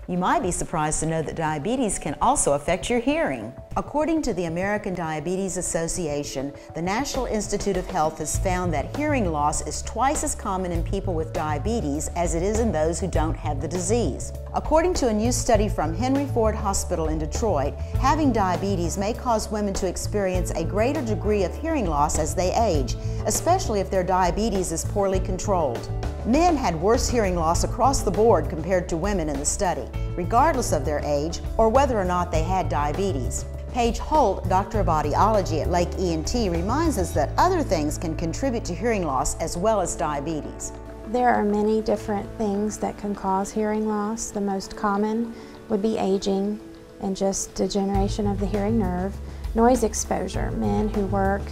You might be surprised to know that diabetes can also affect your hearing. According to the American Diabetes Association, the National Institute of Health has found that hearing loss is twice as common in people with diabetes as it is in those who don't have the disease. According to a new study from Henry Ford Hospital in Detroit, having diabetes may cause women to experience a greater degree of hearing loss as they age, especially if their diabetes is poorly controlled. Men had worse hearing loss across the board compared to women in the study, regardless of their age or whether or not they had diabetes. Paige Holt, Doctor of Audiology at Lake ENT, reminds us that other things can contribute to hearing loss as well as diabetes. There are many different things that can cause hearing loss. The most common would be aging and just degeneration of the hearing nerve. Noise exposure. Men who work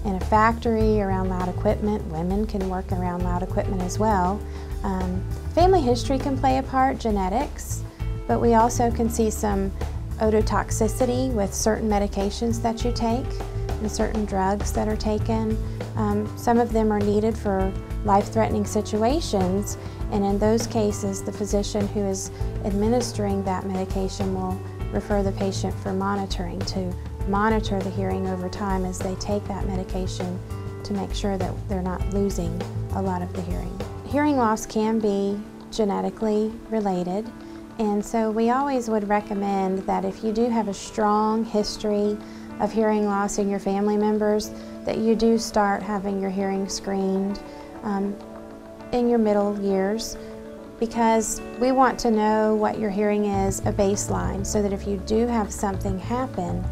in a factory around loud equipment, women can work around loud equipment as well. Family history can play a part, genetics, but we also can see some ototoxicity with certain medications that you take and certain drugs that are taken. Some of them are needed for life-threatening situations, and in those cases the physician who is administering that medication will refer the patient for monitoring to monitor the hearing over time as they take that medication to make sure that they're not losing a lot of the hearing. Hearing loss can be genetically related, and so we always would recommend that if you do have a strong history of hearing loss in your family members, that you do start having your hearing screened in your middle years, because we want to know what your hearing is, a baseline, so that if you do have something happen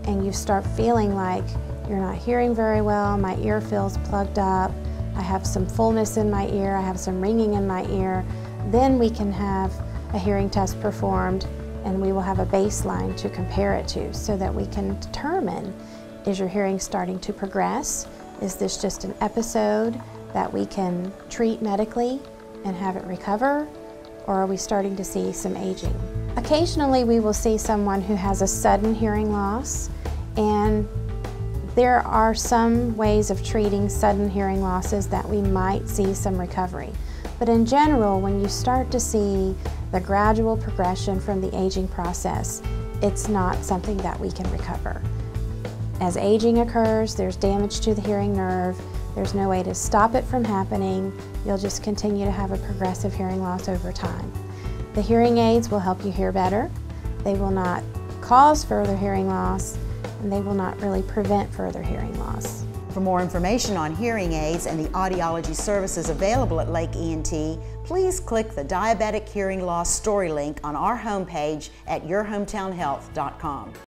and you start feeling like you're not hearing very well, my ear feels plugged up, I have some fullness in my ear, I have some ringing in my ear, then we can have a hearing test performed and we will have a baseline to compare it to so that we can determine, is your hearing starting to progress? Is this just an episode that we can treat medically and have it recover? Or are we starting to see some aging? Occasionally we will see someone who has a sudden hearing loss, and there are some ways of treating sudden hearing losses that we might see some recovery. But in general, when you start to see the gradual progression from the aging process, it's not something that we can recover. As aging occurs, there's damage to the hearing nerve. There's no way to stop it from happening. You'll just continue to have a progressive hearing loss over time. The hearing aids will help you hear better. They will not cause further hearing loss, and they will not really prevent further hearing loss. For more information on hearing aids and the audiology services available at Lake ENT, please click the Diabetic Hearing Loss Story link on our homepage at yourhometownhealth.com.